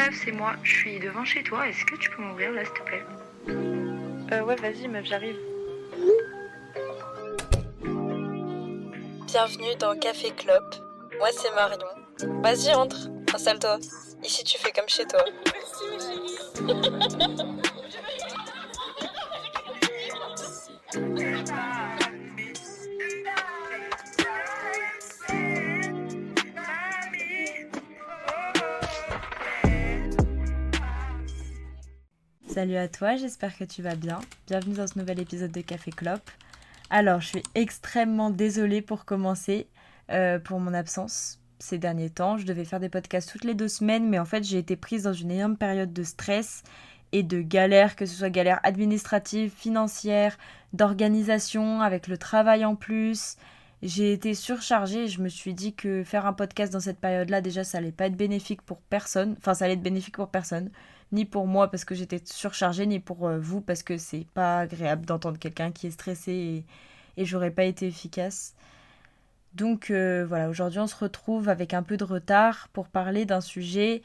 meuf, c'est moi. Je suis devant chez toi. Est-ce que tu peux m'ouvrir là, s'il te plaît? Ouais, vas-y, meuf, j'arrive. Bienvenue dans Café Clope. Moi, c'est Marion. Vas-y, entre, installe-toi. Ici, tu fais comme chez toi. Salut à toi, j'espère que tu vas bien. Bienvenue dans ce nouvel épisode de Café Clope. Alors, je suis extrêmement désolée pour commencer, pour mon absence ces derniers temps. Je devais faire des podcasts toutes les 2 semaines, mais en fait, j'ai été prise dans une énorme période de stress et de galère, que ce soit galère administrative, financière, d'organisation, avec le travail en plus. J'ai été surchargée et je me suis dit que faire un podcast dans cette période-là, déjà, ça allait pas être bénéfique pour personne. Enfin, ça allait être bénéfique pour personne. Ni pour moi parce que j'étais surchargée, ni pour vous parce que c'est pas agréable d'entendre quelqu'un qui est stressé et j'aurais pas été efficace. Donc voilà, aujourd'hui on se retrouve avec un peu de retard pour parler d'un sujet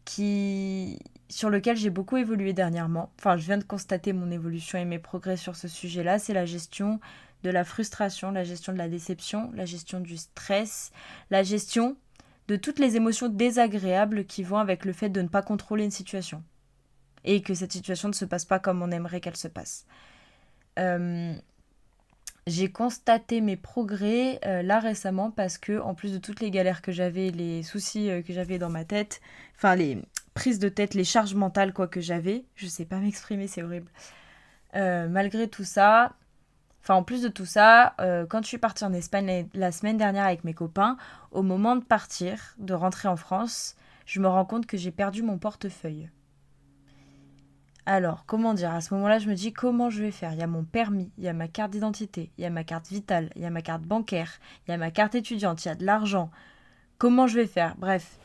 sur lequel j'ai beaucoup évolué dernièrement. Enfin, je viens de constater mon évolution et mes progrès sur ce sujet-là. C'est la gestion de la frustration, la gestion de la déception, la gestion du stress, la gestion de toutes les émotions désagréables qui vont avec le fait de ne pas contrôler une situation. Et que cette situation ne se passe pas comme on aimerait qu'elle se passe. J'ai constaté mes progrès là récemment parce que, en plus de toutes les galères que j'avais, les soucis que j'avais dans ma tête, enfin les prises de tête, les charges mentales quoi que j'avais, je sais pas m'exprimer, c'est horrible. Malgré tout ça, en plus de tout ça, quand je suis partie en Espagne la semaine dernière avec mes copains, au moment de partir, de rentrer en France, je me rends compte que j'ai perdu mon portefeuille. Alors, comment dire, à ce moment-là, je me dis comment je vais faire. Il y a mon permis, il y a ma carte d'identité, il y a ma carte vitale, il y a ma carte bancaire, il y a ma carte étudiante, il y a de l'argent. Comment je vais faire? Bref.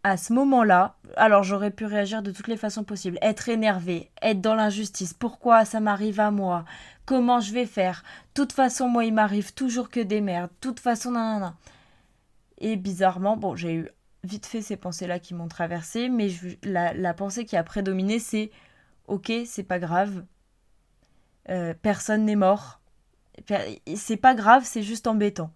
À ce moment-là, alors j'aurais pu réagir de toutes les façons possibles. Être énervée, être dans l'injustice. Pourquoi ça m'arrive à moi? Comment je vais faire? De toute façon, moi, il m'arrive toujours que des merdes. De toute façon, nanana. Et bizarrement, bon, j'ai eu vite fait ces pensées-là qui m'ont traversée, mais la pensée qui a prédominé, c'est ok, c'est pas grave. Personne n'est mort. C'est pas grave, c'est juste embêtant.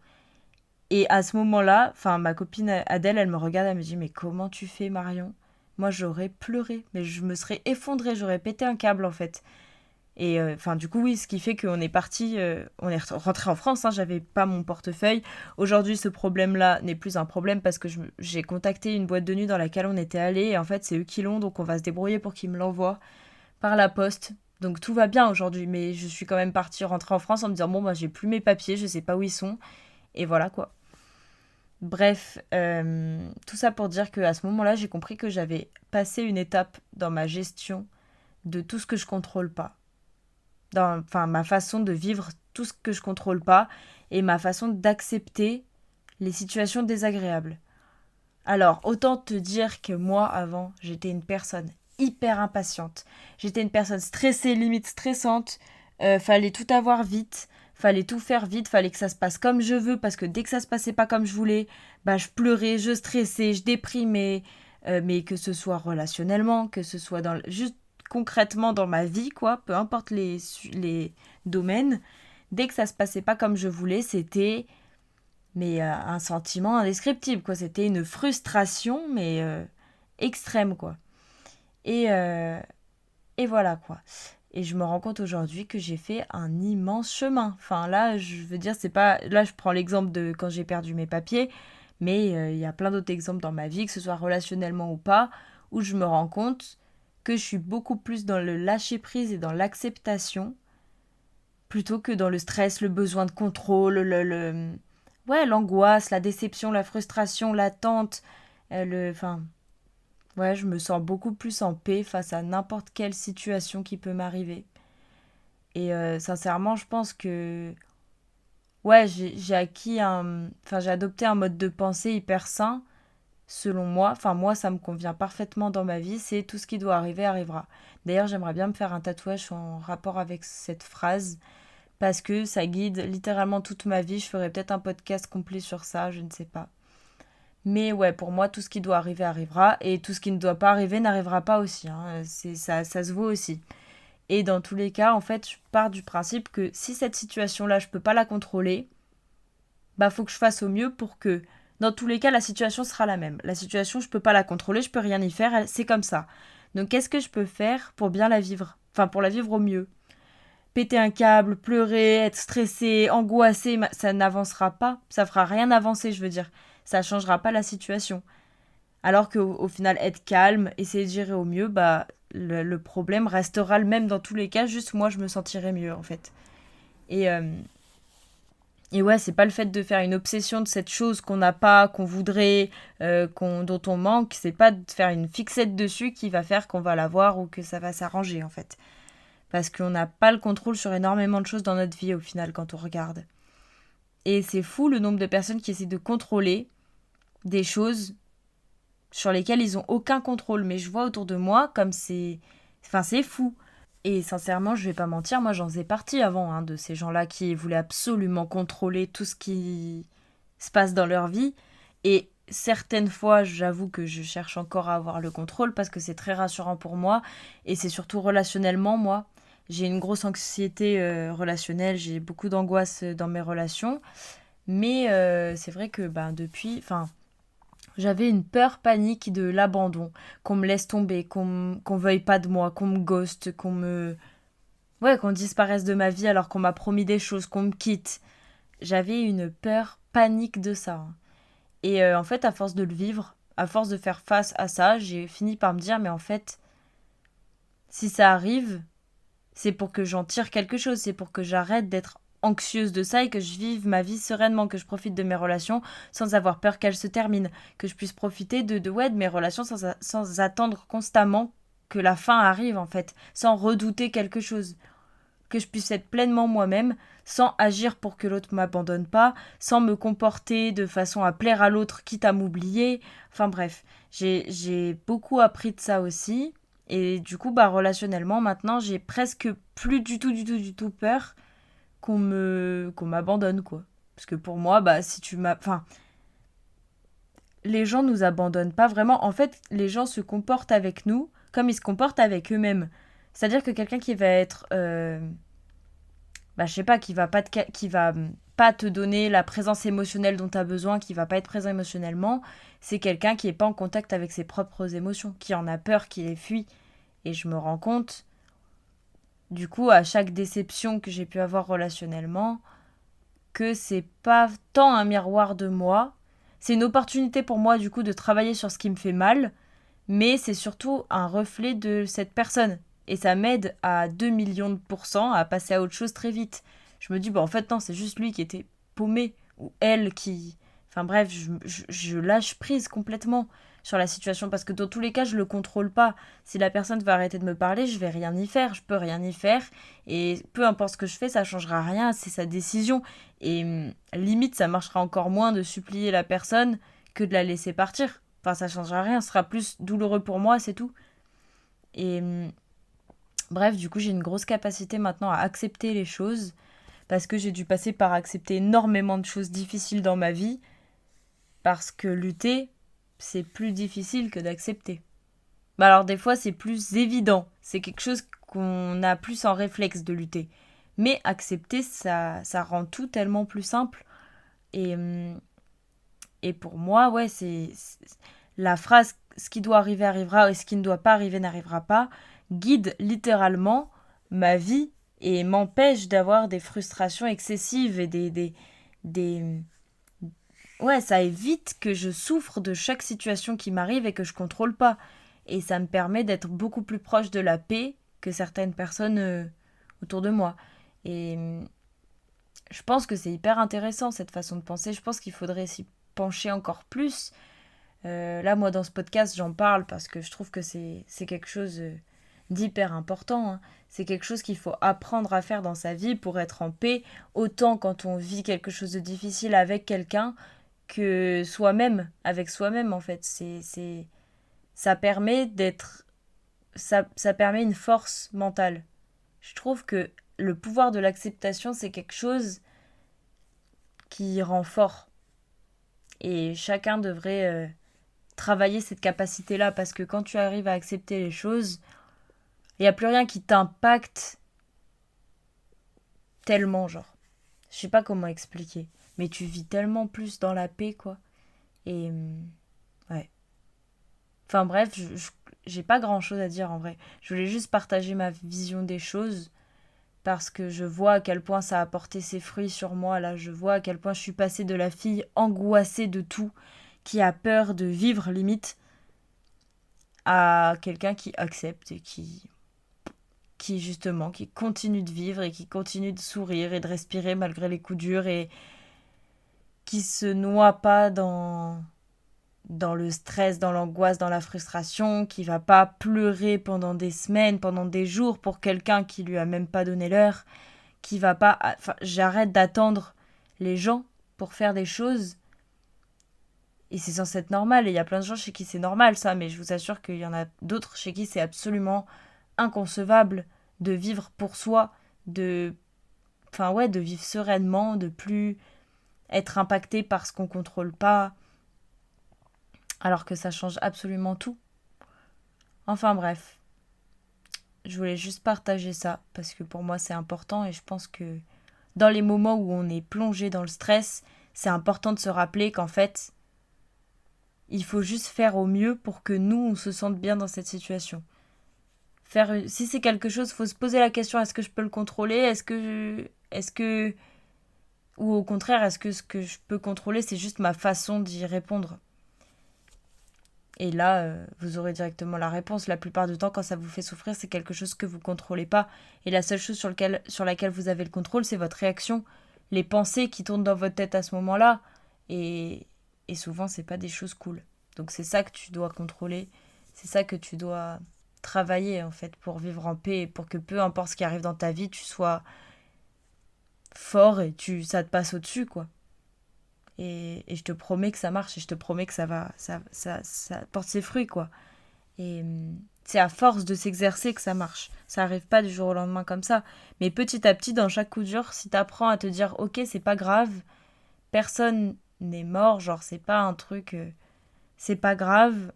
Et à ce moment-là, ma copine Adèle, elle me regarde, elle me dit « Mais comment tu fais, Marion ?» Moi, j'aurais pleuré, mais je me serais effondrée, j'aurais pété un câble, en fait. Et du coup, oui, ce qui fait qu'on est parti, on est rentré en France, j'avais pas mon portefeuille. Aujourd'hui, ce problème-là n'est plus un problème parce que j'ai contacté une boîte de nuit dans laquelle on était allé et en fait, c'est eux qui l'ont, donc on va se débrouiller pour qu'ils me l'envoient par la poste. Donc tout va bien aujourd'hui, mais je suis quand même partie rentrer en France en me disant « Bon, j'ai plus mes papiers, je sais pas où ils sont. » Et voilà, quoi. Bref, tout ça pour dire qu'à ce moment-là, j'ai compris que j'avais passé une étape dans ma gestion de tout ce que je contrôle pas. Dans ma façon de vivre tout ce que je contrôle pas et ma façon d'accepter les situations désagréables. Alors, autant te dire que moi, avant, j'étais une personne hyper impatiente. J'étais une personne stressée, limite stressante. Fallait tout avoir vite. Fallait tout faire vite, fallait que ça se passe comme je veux, parce que dès que ça se passait pas comme je voulais, je pleurais, je stressais, je déprimais, mais que ce soit relationnellement, que ce soit juste concrètement dans ma vie, quoi, peu importe les domaines, dès que ça se passait pas comme je voulais, c'était un sentiment indescriptible, quoi, c'était une frustration, mais extrême, quoi. Et voilà, quoi. Et je me rends compte aujourd'hui que j'ai fait un immense chemin. Là, je veux dire, c'est pas... Là, je prends l'exemple de quand j'ai perdu mes papiers, mais il y a plein d'autres exemples dans ma vie, que ce soit relationnellement ou pas, où je me rends compte que je suis beaucoup plus dans le lâcher-prise et dans l'acceptation, plutôt que dans le stress, le besoin de contrôle, ouais, l'angoisse, la déception, la frustration, l'attente, ouais, je me sens beaucoup plus en paix face à n'importe quelle situation qui peut m'arriver. Et sincèrement, je pense que ouais, j'ai adopté un mode de pensée hyper sain, selon moi. Moi, ça me convient parfaitement dans ma vie. C'est tout ce qui doit arriver arrivera. D'ailleurs, j'aimerais bien me faire un tatouage en rapport avec cette phrase parce que ça guide littéralement toute ma vie. Je ferai peut-être un podcast complet sur ça, je ne sais pas. Mais ouais, pour moi, tout ce qui doit arriver arrivera, et tout ce qui ne doit pas arriver n'arrivera pas aussi, hein. Ça se vaut aussi. Et dans tous les cas, en fait, je pars du principe que si cette situation-là, je peux pas la contrôler, bah faut que je fasse au mieux pour que, dans tous les cas, la situation sera la même. La situation, je peux pas la contrôler, je peux rien y faire, c'est comme ça. Donc qu'est-ce que je peux faire pour bien la vivre? Enfin, pour la vivre au mieux. Péter un câble, pleurer, être stressé, angoissé, ça n'avancera pas. Ça fera rien avancer, je veux dire. Ça changera pas la situation. Alors qu'au au final, être calme, essayer de gérer au mieux, bah le problème restera le même dans tous les cas, juste moi je me sentirai mieux en fait. Et, euh, et ouais, c'est pas le fait de faire une obsession de cette chose qu'on n'a pas, qu'on voudrait, dont on manque, c'est pas de faire une fixette dessus qui va faire qu'on va l'avoir ou que ça va s'arranger en fait. Parce qu'on n'a pas le contrôle sur énormément de choses dans notre vie au final quand on regarde. Et c'est fou le nombre de personnes qui essaient de contrôler des choses sur lesquelles ils ont aucun contrôle. Mais je vois autour de moi comme c'est... Enfin, c'est fou. Et sincèrement, je vais pas mentir, moi j'en faisais partie avant, hein, de ces gens-là qui voulaient absolument contrôler tout ce qui se passe dans leur vie. Et certaines fois, j'avoue que je cherche encore à avoir le contrôle parce que c'est très rassurant pour moi. Et c'est surtout relationnellement, moi. J'ai une grosse anxiété relationnelle, j'ai beaucoup d'angoisse dans mes relations. Mais c'est vrai que ben, depuis... Enfin, j'avais une peur panique de l'abandon, qu'on me laisse tomber, qu'on veuille pas de moi, qu'on me ghoste, qu'on me... Ouais, qu'on disparaisse de ma vie alors qu'on m'a promis des choses, qu'on me quitte. J'avais une peur panique de ça, hein. Et en fait, à force de le vivre, à force de faire face à ça, j'ai fini par me dire, mais en fait, si ça arrive, c'est pour que j'en tire quelque chose, c'est pour que j'arrête d'être anxieuse de ça et que je vive ma vie sereinement, que je profite de mes relations sans avoir peur qu'elles se terminent, que je puisse profiter ouais, de mes relations sans attendre constamment que la fin arrive en fait, sans redouter quelque chose, que je puisse être pleinement moi-même, sans agir pour que l'autre m'abandonne pas, sans me comporter de façon à plaire à l'autre quitte à m'oublier. Enfin bref, j'ai beaucoup appris de ça aussi. Et du coup, bah relationnellement, maintenant, j'ai presque plus du tout peur qu'on m'abandonne, quoi. Parce que pour moi, bah si tu m'as... Enfin, les gens nous abandonnent pas vraiment. En fait, les gens se comportent avec nous comme ils se comportent avec eux-mêmes. C'est-à-dire que quelqu'un qui va être bah, je sais pas, qui va pas te donner la présence émotionnelle dont tu as besoin, qui va pas être présent émotionnellement, c'est quelqu'un qui est pas en contact avec ses propres émotions, qui en a peur, qui les fuit. Et je me rends compte, du coup, à chaque déception que j'ai pu avoir relationnellement, que c'est pas tant un miroir de moi, c'est une opportunité pour moi, du coup, de travailler sur ce qui me fait mal, mais c'est surtout un reflet de cette personne. Et ça m'aide à 2 millions de pourcents à passer à autre chose très vite. Je me dis, bah en fait, non, c'est juste lui qui était paumé, ou elle qui... Enfin bref, je lâche prise complètement sur la situation, parce que dans tous les cas, je le contrôle pas. Si la personne va arrêter de me parler, je vais rien y faire, je peux rien y faire, et peu importe ce que je fais, ça changera rien, c'est sa décision. Et limite, ça marchera encore moins de supplier la personne que de la laisser partir. Enfin, ça changera rien, ce sera plus douloureux pour moi, c'est tout. Et bref, du coup, j'ai une grosse capacité maintenant à accepter les choses parce que j'ai dû passer par accepter énormément de choses difficiles dans ma vie parce que lutter, c'est plus difficile que d'accepter. Bah alors des fois, c'est plus évident, c'est quelque chose qu'on a plus en réflexe de lutter. Mais accepter, ça rend tout tellement plus simple. Et, et pour moi, ouais, la phrase ce qui doit arriver arrivera et ce qui ne doit pas arriver n'arrivera pas guide littéralement ma vie et m'empêche d'avoir des frustrations excessives et des... Ouais, ça évite que je souffre de chaque situation qui m'arrive et que je contrôle pas. Et ça me permet d'être beaucoup plus proche de la paix que certaines personnes autour de moi. Et je pense que c'est hyper intéressant cette façon de penser. Je pense qu'il faudrait s'y pencher encore plus. Là, moi, dans ce podcast, j'en parle parce que je trouve que c'est quelque chose d'hyper important, hein. C'est quelque chose qu'il faut apprendre à faire dans sa vie pour être en paix, autant quand on vit quelque chose de difficile avec quelqu'un que soi-même, avec soi-même, en fait. Ça permet d'être... ça permet une force mentale. Je trouve que le pouvoir de l'acceptation, c'est quelque chose qui rend fort. Et chacun devrait travailler cette capacité-là, parce que quand tu arrives à accepter les choses, il n'y a plus rien qui t'impacte tellement, genre. Je sais pas comment expliquer, mais tu vis tellement plus dans la paix, quoi. Et ouais. Enfin bref, j'ai pas grand-chose à dire en vrai. Je voulais juste partager ma vision des choses parce que je vois à quel point ça a porté ses fruits sur moi. Là, je vois à quel point je suis passée de la fille angoissée de tout, qui a peur de vivre limite, à quelqu'un qui accepte et qui justement, qui continue de vivre et qui continue de sourire et de respirer malgré les coups durs et qui se noie pas dans le stress, dans l'angoisse, dans la frustration, qui va pas pleurer pendant des semaines, pendant des jours pour quelqu'un qui lui a même pas donné l'heure, qui va pas... Enfin, j'arrête d'attendre les gens pour faire des choses. Et c'est censé être normal, et il y a plein de gens chez qui c'est normal ça, mais je vous assure qu'il y en a d'autres chez qui c'est absolument inconcevable de vivre pour soi, de... Enfin ouais, de vivre sereinement, de plus être impacté par ce qu'on contrôle pas, alors que ça change absolument tout. Enfin bref, je voulais juste partager ça, parce que pour moi c'est important, et je pense que dans les moments où on est plongé dans le stress, c'est important de se rappeler qu'en fait, il faut juste faire au mieux pour que nous, on se sente bien dans cette situation. Si c'est quelque chose, il faut se poser la question, est-ce que je peux le contrôler? Ou au contraire, est-ce que ce que je peux contrôler, c'est juste ma façon d'y répondre? Et là, vous aurez directement la réponse. La plupart du temps, quand ça vous fait souffrir, c'est quelque chose que vous ne contrôlez pas. Et la seule chose sur laquelle vous avez le contrôle, c'est votre réaction. Les pensées qui tournent dans votre tête à ce moment-là. Et souvent, c'est pas des choses cool. Donc c'est ça que tu dois contrôler. C'est ça que tu dois travailler, en fait, pour vivre en paix. Et pour que peu importe ce qui arrive dans ta vie, tu sois fort et ça te passe au-dessus, quoi. Et je te promets que ça marche, et je te promets que ça porte ses fruits, quoi. Et c'est à force de s'exercer que ça marche. Ça arrive pas du jour au lendemain comme ça. Mais petit à petit, dans chaque coup dur, si t'apprends à te dire, ok, c'est pas grave, personne n'est mort, genre c'est pas un truc, c'est pas grave,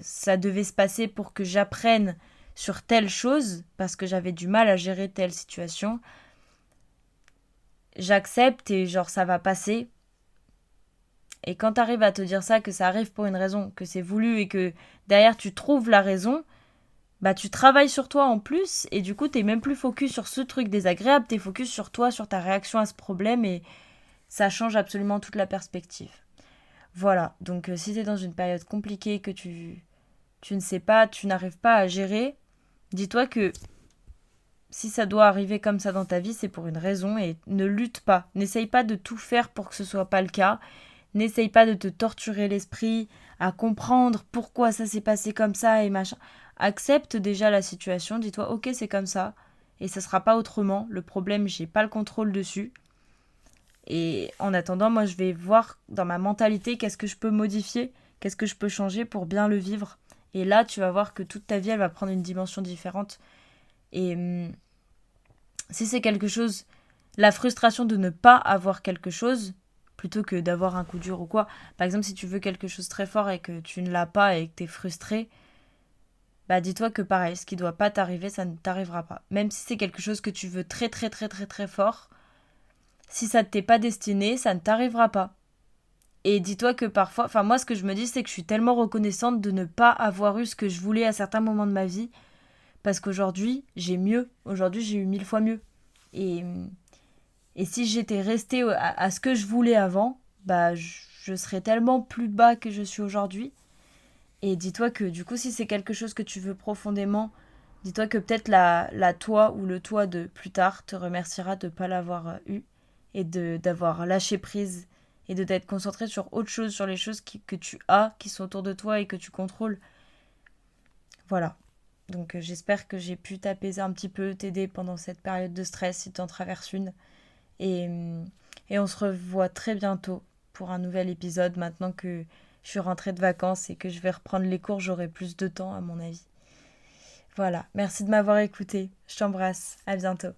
ça devait se passer pour que j'apprenne sur telle chose, parce que j'avais du mal à gérer telle situation. J'accepte et genre ça va passer. Et quand t'arrives à te dire ça, que ça arrive pour une raison, que c'est voulu et que derrière tu trouves la raison, bah tu travailles sur toi en plus et du coup t'es même plus focus sur ce truc désagréable, t'es focus sur toi, sur ta réaction à ce problème, et ça change absolument toute la perspective. Voilà, donc si t'es dans une période compliquée, que tu ne sais pas, tu n'arrives pas à gérer, dis-toi que si ça doit arriver comme ça dans ta vie, c'est pour une raison, et ne lutte pas. N'essaye pas de tout faire pour que ce soit pas le cas. N'essaye pas de te torturer l'esprit à comprendre pourquoi ça s'est passé comme ça et machin. Accepte déjà la situation, dis-toi ok, c'est comme ça et ça sera pas autrement. Le problème, j'ai pas le contrôle dessus. Et en attendant, moi je vais voir dans ma mentalité qu'est-ce que je peux modifier, qu'est-ce que je peux changer pour bien le vivre. Et là, tu vas voir que toute ta vie, elle va prendre une dimension différente. Et si c'est quelque chose, la frustration de ne pas avoir quelque chose, plutôt que d'avoir un coup dur ou quoi. Par exemple, si tu veux quelque chose très fort et que tu ne l'as pas et que tu es frustré, bah dis-toi que pareil, ce qui doit pas t'arriver, ça ne t'arrivera pas. Même si c'est quelque chose que tu veux très très très très très fort, si ça ne t'est pas destiné, ça ne t'arrivera pas. Et dis-toi que parfois, enfin moi ce que je me dis, c'est que je suis tellement reconnaissante de ne pas avoir eu ce que je voulais à certains moments de ma vie, parce qu'aujourd'hui, j'ai mieux. Aujourd'hui, j'ai eu 1000 fois mieux. Et si j'étais restée à ce que je voulais avant, bah je serais tellement plus bas que je suis aujourd'hui. Et dis-toi que du coup, si c'est quelque chose que tu veux profondément, dis-toi que peut-être la toi ou le toi de plus tard te remerciera de ne pas l'avoir eu et d'avoir lâché prise et de t'être concentré sur autre chose, sur les choses que tu as, qui sont autour de toi et que tu contrôles. Voilà. Donc j'espère que j'ai pu t'apaiser un petit peu, t'aider pendant cette période de stress si tu en traverses une. Et on se revoit très bientôt pour un nouvel épisode. Maintenant que je suis rentrée de vacances et que je vais reprendre les cours, j'aurai plus de temps à mon avis. Voilà, merci de m'avoir écouté. Je t'embrasse, à bientôt.